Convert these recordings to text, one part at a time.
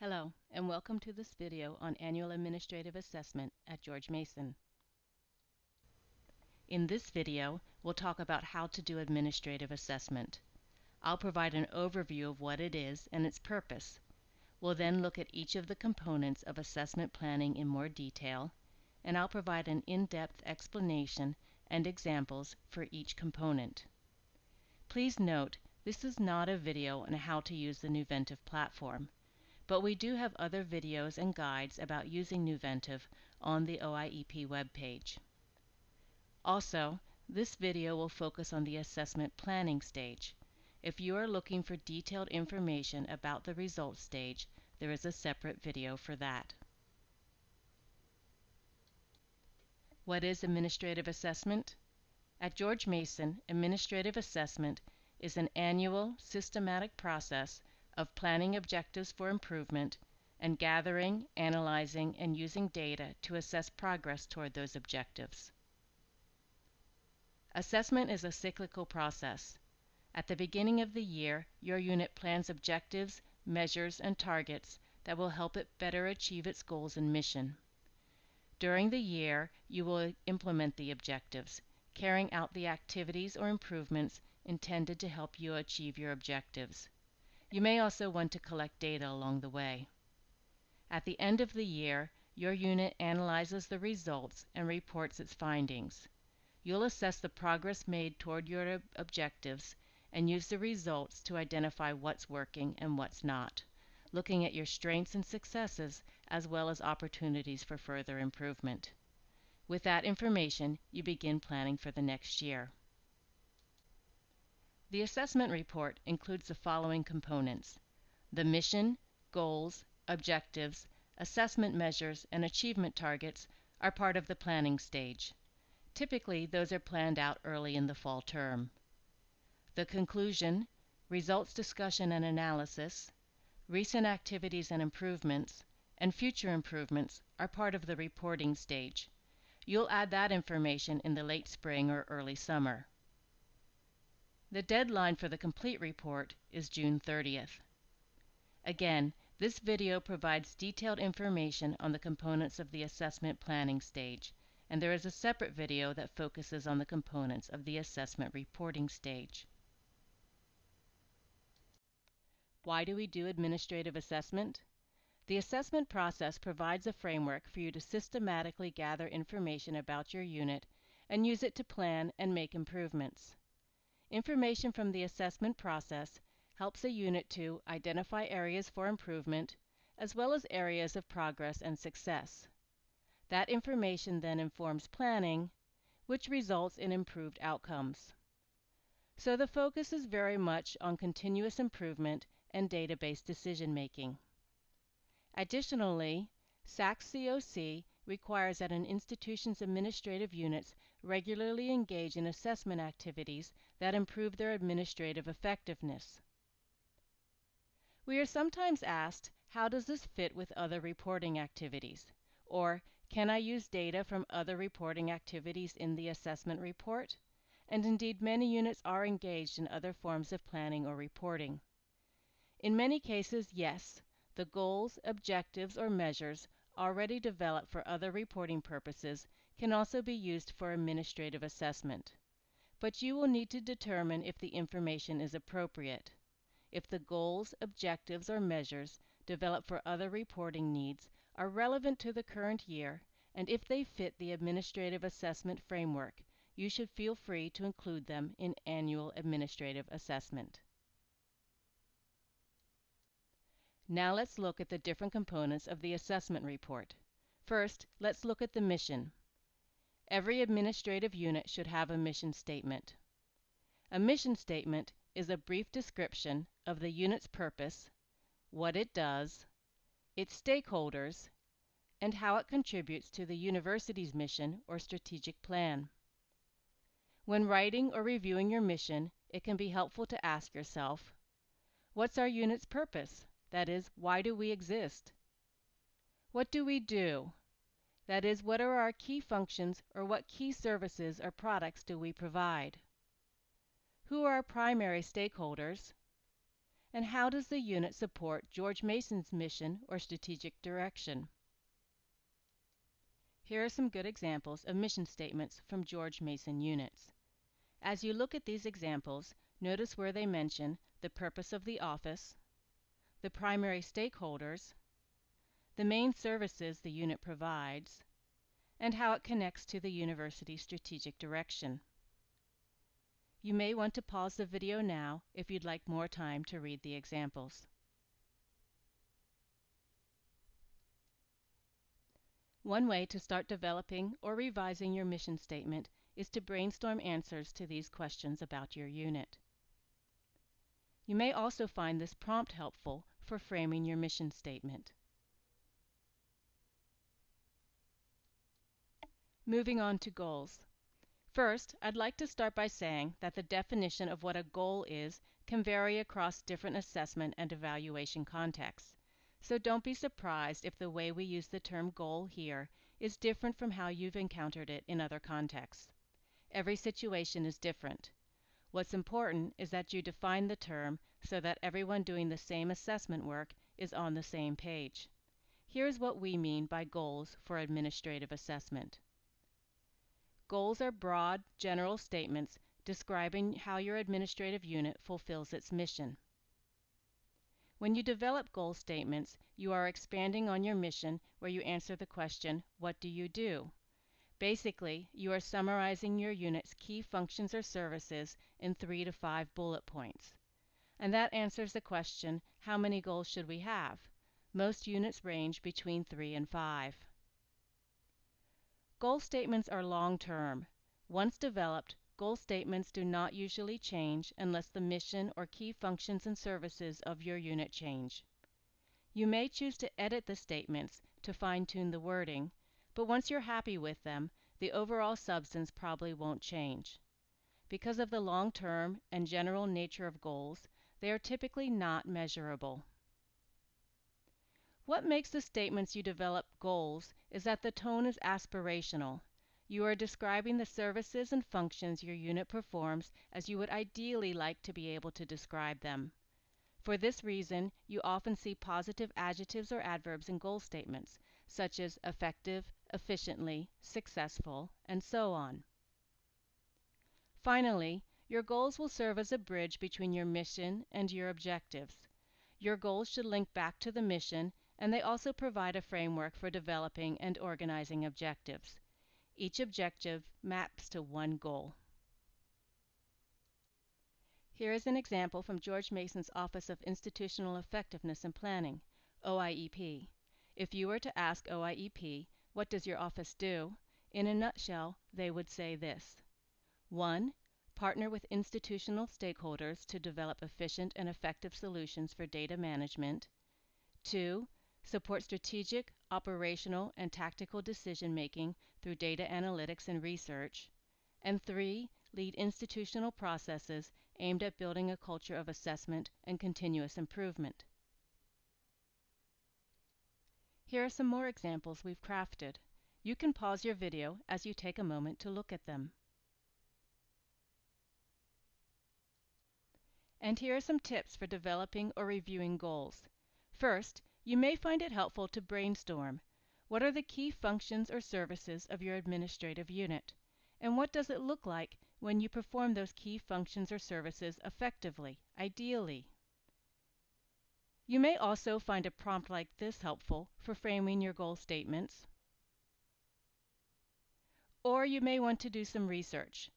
Hello, and welcome to this video on Annual Administrative Assessment at George Mason. In this video, we'll talk about how to do administrative assessment. I'll provide an overview of what it is and its purpose. We'll then look at each of the components of assessment planning in more detail, and I'll provide an in-depth explanation and examples for each component. Please note, this is not a video on how to use the Nuventive platform, but we do have other videos and guides about using Nuventive on the OIEP webpage. Also, this video will focus on the assessment planning stage. If you are looking for detailed information about the results stage, there is a separate video for that. What is administrative assessment? At George Mason, administrative assessment is an annual, systematic process of planning objectives for improvement and gathering, analyzing, and using data to assess progress toward those objectives. Assessment is a cyclical process. At the beginning of the year, your unit plans objectives, measures, and targets that will help it better achieve its goals and mission. During the year, you will implement the objectives, carrying out the activities or improvements intended to help you achieve your objectives. You may also want to collect data along the way. At the end of the year, your unit analyzes the results and reports its findings. You'll assess the progress made toward your objectives and use the results to identify what's working and what's not, looking at your strengths and successes as well as opportunities for further improvement. With that information, you begin planning for the next year. The assessment report includes the following components: the mission, goals, objectives, assessment measures, and achievement targets are part of the planning stage. Typically, those are planned out early in the fall term. The conclusion, results discussion and analysis, recent activities and improvements, and future improvements are part of the reporting stage. You'll add that information in the late spring or early summer. The deadline for the complete report is June 30th. Again, this video provides detailed information on the components of the assessment planning stage, and there is a separate video that focuses on the components of the assessment reporting stage. Why do we do administrative assessment? The assessment process provides a framework for you to systematically gather information about your unit and use it to plan and make improvements. Information from the assessment process helps a unit to identify areas for improvement, as well as areas of progress and success. That information then informs planning, which results in improved outcomes. So the focus is very much on continuous improvement and database decision-making. Additionally, SAC-COC requires that an institution's administrative units regularly engage in assessment activities that improve their administrative effectiveness. We are sometimes asked, how does this fit with other reporting activities? Or, can I use data from other reporting activities in the assessment report? And indeed, many units are engaged in other forms of planning or reporting. In many cases, yes, the goals, objectives, or measures already developed for other reporting purposes can also be used for administrative assessment. But you will need to determine if the information is appropriate. If the goals, objectives, or measures developed for other reporting needs are relevant to the current year, and if they fit the administrative assessment framework, you should feel free to include them in annual administrative assessment. Now let's look at the different components of the assessment report. First, let's look at the mission. Every administrative unit should have a mission statement. A mission statement is a brief description of the unit's purpose, what it does, its stakeholders, and how it contributes to the university's mission or strategic plan. When writing or reviewing your mission, it can be helpful to ask yourself, what's our unit's purpose? That is, why do we exist? What do we do? That is, what are our key functions or what key services or products do we provide? Who are our primary stakeholders? And how does the unit support George Mason's mission or strategic direction? Here are some good examples of mission statements from George Mason units. As you look at these examples, notice where they mention the purpose of the office, the primary stakeholders, the main services the unit provides, and how it connects to the university's strategic direction. You may want to pause the video now if you'd like more time to read the examples. One way to start developing or revising your mission statement is to brainstorm answers to these questions about your unit. You may also find this prompt helpful for framing your mission statement. Moving on to goals. First, I'd like to start by saying that the definition of what a goal is can vary across different assessment and evaluation contexts. So don't be surprised if the way we use the term goal here is different from how you've encountered it in other contexts. Every situation is different. What's important is that you define the term so that everyone doing the same assessment work is on the same page. Here's what we mean by goals for administrative assessment. Goals are broad, general statements describing how your administrative unit fulfills its mission. When you develop goal statements, you are expanding on your mission where you answer the question, what do you do? Basically, you are summarizing your unit's key functions or services in 3 to 5 bullet points. And that answers the question, how many goals should we have? Most units range between 3 and 5. Goal statements are long-term. Once developed, goal statements do not usually change unless the mission or key functions and services of your unit change. You may choose to edit the statements to fine-tune the wording, but once you're happy with them, the overall substance probably won't change. Because of the long-term and general nature of goals, they are typically not measurable. What makes the statements you develop goals is that the tone is aspirational. You are describing the services and functions your unit performs as you would ideally like to be able to describe them. For this reason, you often see positive adjectives or adverbs in goal statements, such as effective, efficiently, successful, and so on. Finally, your goals will serve as a bridge between your mission and your objectives. Your goals should link back to the mission, and they also provide a framework for developing and organizing objectives. Each objective maps to one goal. Here is an example from George Mason's Office of Institutional Effectiveness and Planning, OIEP. If you were to ask OIEP, what does your office do? In a nutshell, they would say this. 1. Partner with institutional stakeholders to develop efficient and effective solutions for data management. 2. Support strategic, operational, and tactical decision-making through data analytics and research. And 3. Lead institutional processes aimed at building a culture of assessment and continuous improvement. Here are some more examples we've crafted. You can pause your video as you take a moment to look at them. And here are some tips for developing or reviewing goals. First, you may find it helpful to brainstorm. What are the key functions or services of your administrative unit? And what does it look like when you perform those key functions or services effectively, ideally? You may also find a prompt like this helpful for framing your goal statements. Or you may want to do some research.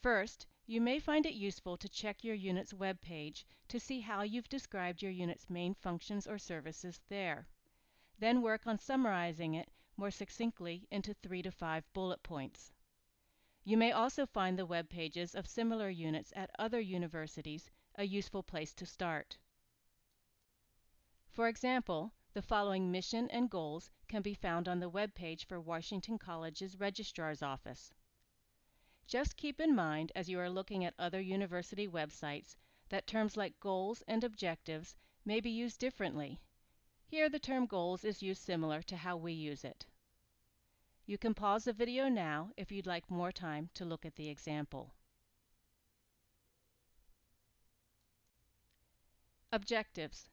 First, you may find it useful to check your unit's web page to see how you've described your unit's main functions or services there. Then work on summarizing it more succinctly into 3 to 5 bullet points. You may also find the web pages of similar units at other universities a useful place to start. For example, the following mission and goals can be found on the web page for Washington College's Registrar's Office. Just keep in mind as you are looking at other university websites that terms like goals and objectives may be used differently. Here the term goals is used similar to how we use it. You can pause the video now if you'd like more time to look at the example. Objectives.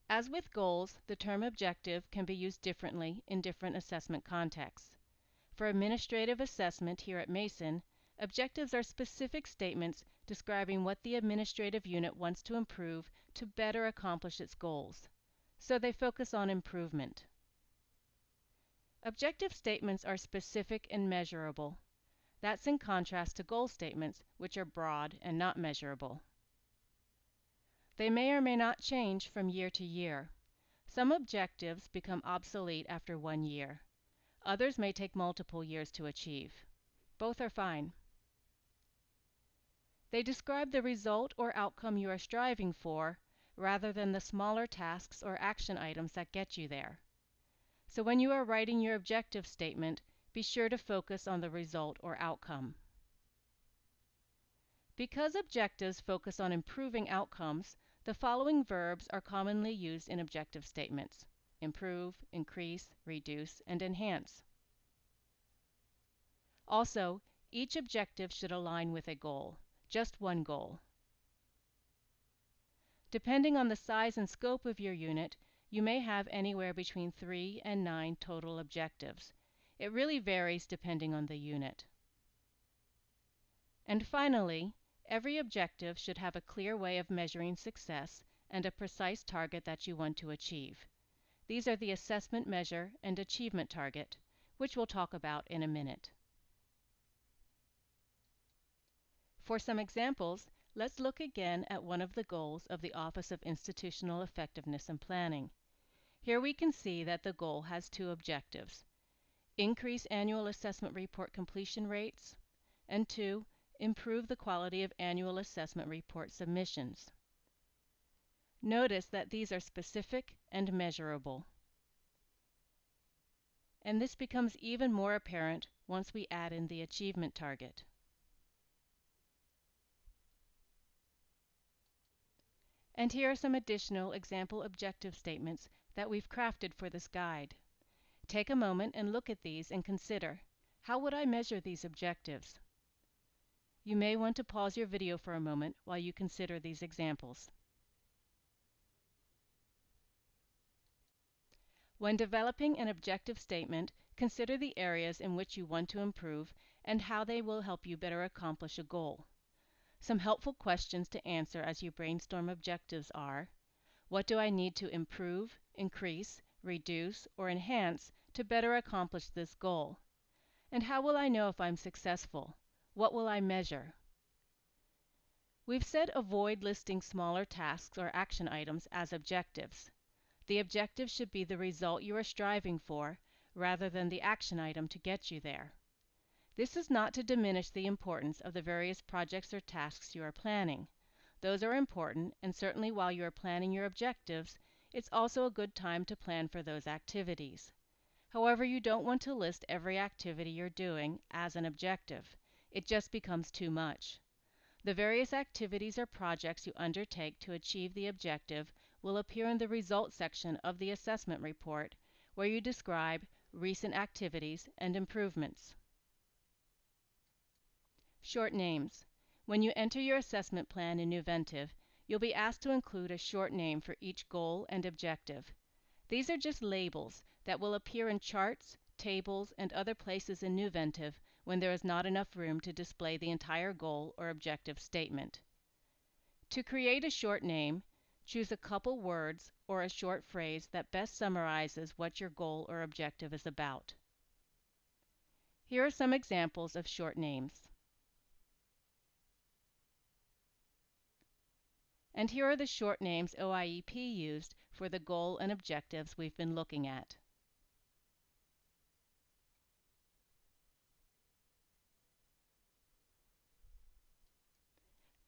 As with goals, the term objective can be used differently in different assessment contexts. For administrative assessment here at Mason, objectives are specific statements describing what the administrative unit wants to improve to better accomplish its goals. So they focus on improvement. Objective statements are specific and measurable. That's in contrast to goal statements, which are broad and not measurable. They may or may not change from year to year. Some objectives become obsolete after 1 year. Others may take multiple years to achieve. Both are fine. They describe the result or outcome you are striving for, rather than the smaller tasks or action items that get you there. So when you are writing your objective statement, be sure to focus on the result or outcome. Because objectives focus on improving outcomes, the following verbs are commonly used in objective statements: improve, increase, reduce, and enhance. Also, each objective should align with a goal, just one goal. Depending on the size and scope of your unit, you may have anywhere between 3 and 9 total objectives. It really varies depending on the unit. And finally, every objective should have a clear way of measuring success and a precise target that you want to achieve. These are the assessment measure and achievement target, which we'll talk about in a minute. For some examples, let's look again at one of the goals of the Office of Institutional Effectiveness and Planning. Here we can see that the goal has 2 objectives: increase annual assessment report completion rates, and 2, improve the quality of annual assessment report submissions. Notice that these are specific and measurable. And this becomes even more apparent once we add in the achievement target. And here are some additional example objective statements that we've crafted for this guide. Take a moment and look at these and consider, how would I measure these objectives? You may want to pause your video for a moment while you consider these examples. When developing an objective statement, consider the areas in which you want to improve and how they will help you better accomplish a goal. Some helpful questions to answer as you brainstorm objectives are: what do I need to improve, increase, reduce, or enhance to better accomplish this goal? And how will I know if I'm successful? What will I measure? We've said avoid listing smaller tasks or action items as objectives. The objective should be the result you are striving for, rather than the action item to get you there. This is not to diminish the importance of the various projects or tasks you are planning. Those are important, and certainly while you are planning your objectives, it's also a good time to plan for those activities. However, you don't want to list every activity you're doing as an objective. It just becomes too much. The various activities or projects you undertake to achieve the objective will appear in the results section of the assessment report, where you describe recent activities and improvements. Short names. When you enter your assessment plan in Nuventive, you'll be asked to include a short name for each goal and objective. These are just labels that will appear in charts, tables, and other places in Nuventive when there is not enough room to display the entire goal or objective statement. To create a short name, choose a couple words or a short phrase that best summarizes what your goal or objective is about. Here are some examples of short names. And here are the short names OIEP used for the goal and objectives we've been looking at.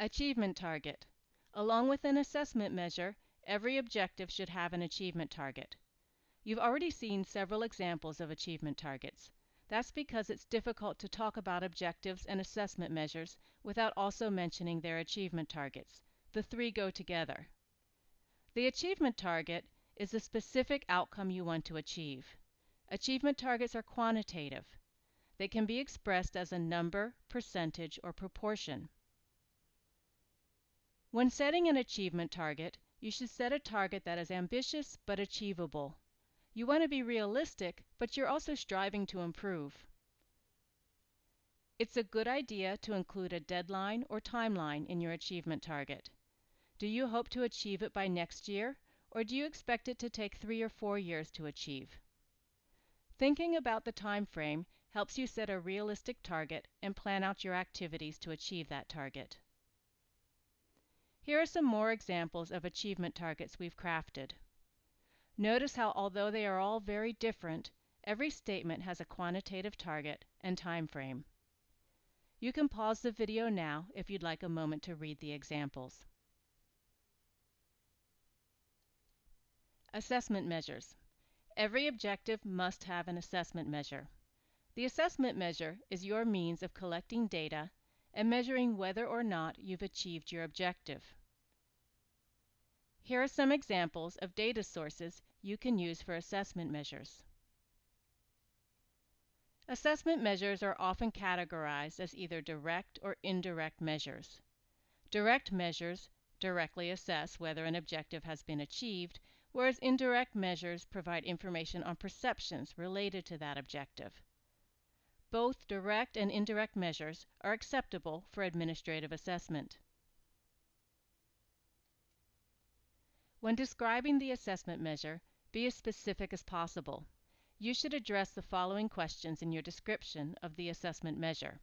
Achievement target. Along with an assessment measure, every objective should have an achievement target. You've already seen several examples of achievement targets. That's because it's difficult to talk about objectives and assessment measures without also mentioning their achievement targets. The 3 go together. The achievement target is the specific outcome you want to achieve. Achievement targets are quantitative. They can be expressed as a number, percentage, or proportion. When setting an achievement target, you should set a target that is ambitious but achievable. You want to be realistic, but you're also striving to improve. It's a good idea to include a deadline or timeline in your achievement target. Do you hope to achieve it by next year, or do you expect it to take 3 or 4 years to achieve? Thinking about the time frame helps you set a realistic target and plan out your activities to achieve that target. Here are some more examples of achievement targets we've crafted. Notice how, although they are all very different, every statement has a quantitative target and time frame. You can pause the video now if you'd like a moment to read the examples. Assessment measures. Every objective must have an assessment measure. The assessment measure is your means of collecting data and measuring whether or not you've achieved your objective. Here are some examples of data sources you can use for assessment measures. Assessment measures are often categorized as either direct or indirect measures. Direct measures directly assess whether an objective has been achieved, whereas indirect measures provide information on perceptions related to that objective. Both direct and indirect measures are acceptable for administrative assessment. When describing the assessment measure, be as specific as possible. You should address the following questions in your description of the assessment measure.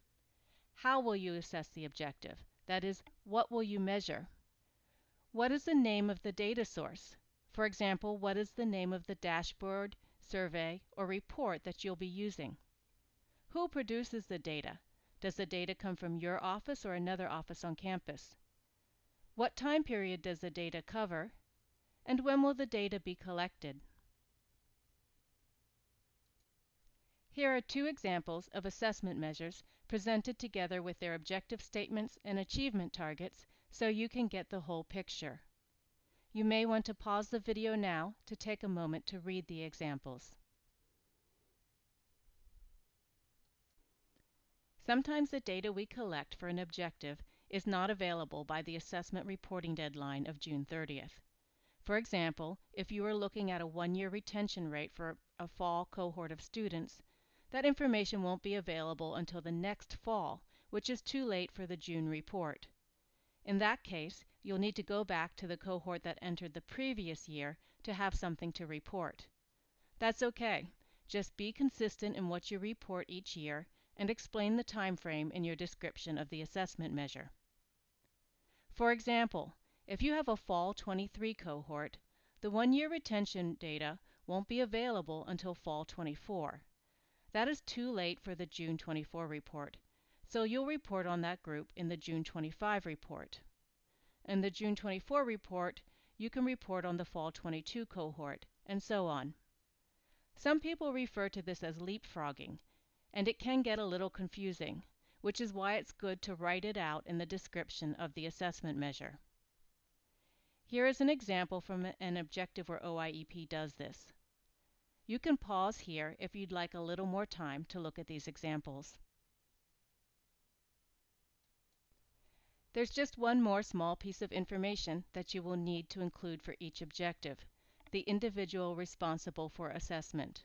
How will you assess the objective? That is, what will you measure? What is the name of the data source? For example, what is the name of the dashboard, survey, or report that you'll be using? Who produces the data? Does the data come from your office or another office on campus? What time period does the data cover? And when will the data be collected? Here are 2 examples of assessment measures presented together with their objective statements and achievement targets so you can get the whole picture. You may want to pause the video now to take a moment to read the examples. Sometimes the data we collect for an objective is not available by the assessment reporting deadline of June 30th. For example, if you are looking at a 1-year retention rate for a fall cohort of students, that information won't be available until the next fall, which is too late for the June report. In that case, you'll need to go back to the cohort that entered the previous year to have something to report. That's okay. Just be consistent in what you report each year and explain the time frame in your description of the assessment measure. For example, if you have a fall 23 cohort, the 1-year retention data won't be available until fall 24. That is too late for the June 24 report, so you'll report on that group in the June 25 report. In the June 24 report, you can report on the fall 22 cohort, and so on. Some people refer to this as leapfrogging, and it can get a little confusing, which is why it's good to write it out in the description of the assessment measure. Here is an example from an objective where OIEP does this. You can pause here if you'd like a little more time to look at these examples. There's just one more small piece of information that you will need to include for each objective: the individual responsible for assessment.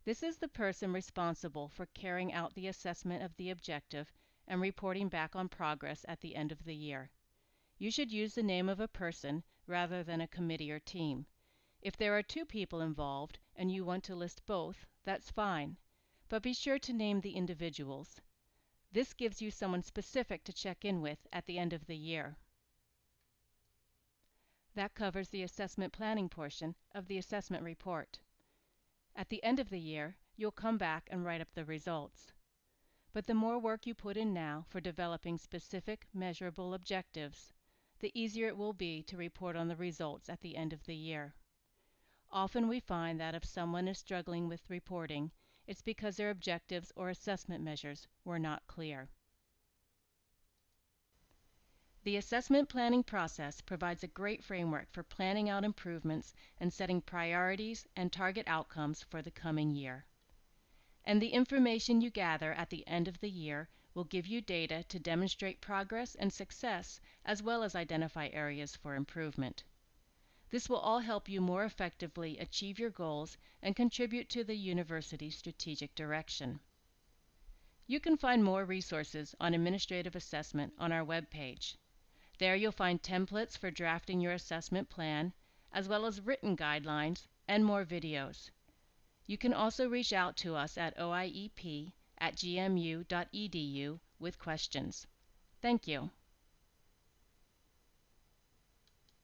This is the person responsible for carrying out the assessment of the objective and reporting back on progress at the end of the year. You should use the name of a person rather than a committee or team. If there are 2 people involved and you want to list both, that's fine, but be sure to name the individuals. This gives you someone specific to check in with at the end of the year. That covers the assessment planning portion of the assessment report. At the end of the year, you'll come back and write up the results. But the more work you put in now for developing specific, measurable objectives, the easier it will be to report on the results at the end of the year. Often we find that if someone is struggling with reporting, it's because their objectives or assessment measures were not clear. The assessment planning process provides a great framework for planning out improvements and setting priorities and target outcomes for the coming year. And the information you gather at the end of the year will give you data to demonstrate progress and success, as well as identify areas for improvement. This will all help you more effectively achieve your goals and contribute to the university's strategic direction. You can find more resources on administrative assessment on our webpage. There you'll find templates for drafting your assessment plan, as well as written guidelines and more videos. You can also reach out to us at oiep@gmu.edu with questions. Thank you.